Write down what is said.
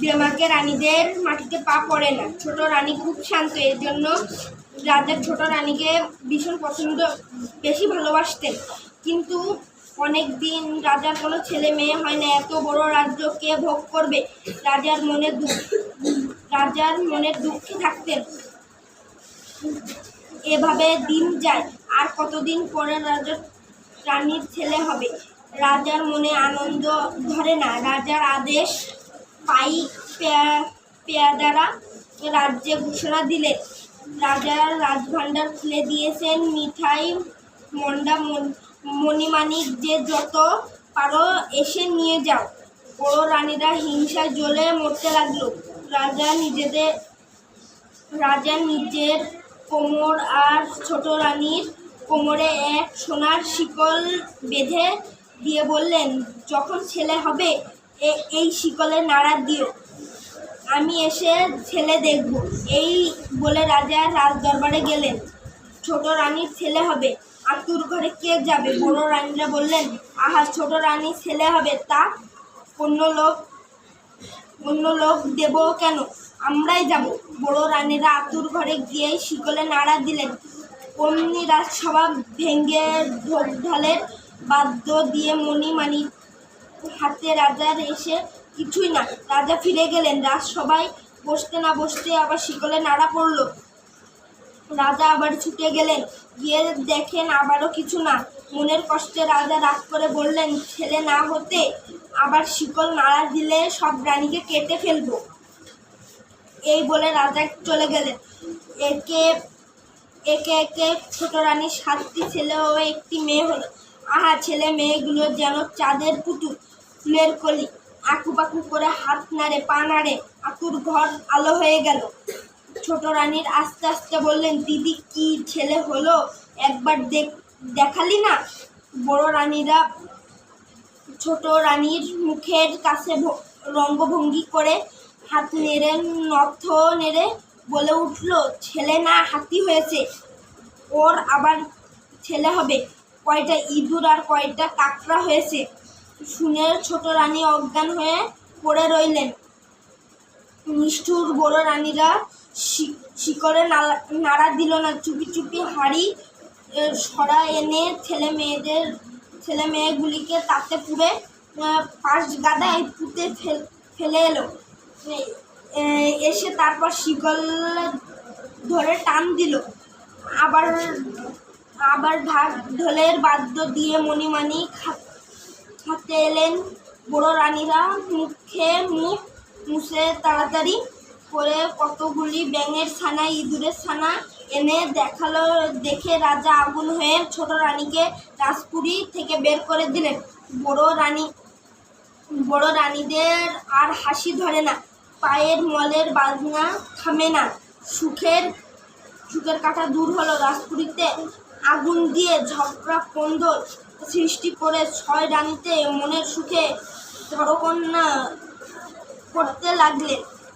দেমাকে রানীদের মাটিতে পা পড়ে না। ছোট রানী খুব শান্ত, এর জন্য রাজা ছোট রানীকে ভীষণ বেশি ভালোবাসতেন। কিন্তু অনেক দিন রাজার কোনো ছেলে মেয়ে হয় না। এত বড় রাজ্য কে ভোগ করবে? রাজার মনের দুঃখে থাকতেন। এভাবে দিন যায়। আর কতদিন পরে রানীর ছেলে হবে? রাজার মনে আনন্দ ধরে না। রাজার আদেশ পেয়াদারা রাজ্যে ঘোষণা দিলেন। রাজার রাজভাণ্ডার খুলে দিয়েছেন। মিঠাই, মন্ডা, মণিমাণিক যে যত পারো এসে নিয়ে যাও। বড় রানীরা হিংসায় জ্বলে মরতে লাগলো। রাজা নিজের কোমর আর ছোট রানীর কোমরে এক সোনার শিকল বেঁধে দিয়ে বললেন, যখন ছেলে হবে এই শিকলে নাড়া দিও, আমি এসে ছেলে দেখব। এই বলে রাজা রাজদরবারে গেলেন। ছোট রানীর ছেলে হবে, আতুর ঘরে কে যাবে? বড় রানীরা বললেন, আহা, ছোট রানীর ছেলে হবে, তা অন্য লোক দেব কেন? আমরাই যাব। বড় রানীরা আতুর ঘরে গিয়ে শিকলে নাড়া দিলেন। অমনি রাজসভা ভেঙে ঢোক ঢালের বাদ্য দিয়ে মণিমাণিক হাতে রাজার এসে কিছুই না। রাজা ফিরে গেলেন। রাজসভায় বসতে না বসতে আবার শিকলে নাড়া পড়ল। রাজা আবার ছুটে গেলেন, গিয়ে দেখেন আবারও কিছু না। মনের কষ্টে রাজা রাগ করে বললেন, ছেলে না হতে আবার শিকল নাড়া দিলে সব রানীকে কেটে ফেলব। এই বলে রাজা চলে গেলেন। একে একে ছোট রানীর 7টি ছেলে ও 1টি মেয়ে হলো। আহা, ছেলে মেয়েগুলো যেন চাঁদের পুতুল, ফুলের কলি, আঁকুপাকু করে হাত নাড়ে, পা নাড়ে, আতুর ঘর আলো হয়ে গেল। ছোট রানীর আস্তে আস্তে বললেন, দিদি, কি ছেলে হলো, একবার দেখালি না? বড় রানীরা ছোট রানীর মুখের কাছে রঙ্গভঙ্গি করে হাত নেড়ে, নথ নেড়ে বলে উঠল, ছেলে না হাতি হয়েছে, ওর আবার ছেলে হবে। কয়টা ইঁদুর আর কয়টা কাকড়া হয়েছে। শুনে ছোট রানী অজ্ঞান হয়ে পড়ে রইলেন। নিষ্ঠুর বড় রানীরা শিকলে নাড়া দিল না। চুপি চুপি হাঁড়ি সরা এনে ছেলে মেয়েগুলিকে তাতে পুড়ে পাশ গাদায় পুঁতে ফেলে এলো। এসে তারপর শিকল ধরে টান দিল। আবার ঢাক ঢোলের বাদ্য দিয়ে মণিমাণিক হাতে এলেন। বড় রানীরা মুখে মুখ মুছে তাড়াতাড়ি করে কতগুলি ব্যাঙের ছানা, ইঁদুরের ছানা এনে দেখালো। দেখে রাজা আগুন হয়ে ছোট রানীকে রাজপুরী থেকে বের করে দিলেন। বড় রানীদের আর হাসি ধরে না, পায়ের মলের বাজনা থামে না। সুখের কাঁটা দূর হলো। রাজপুরীতে আগুন দিয়ে ঝগড়া কন্দল সৃষ্টি করে 6 রানীতে মনের সুখে ধরকন্যা করতে লাগলেন।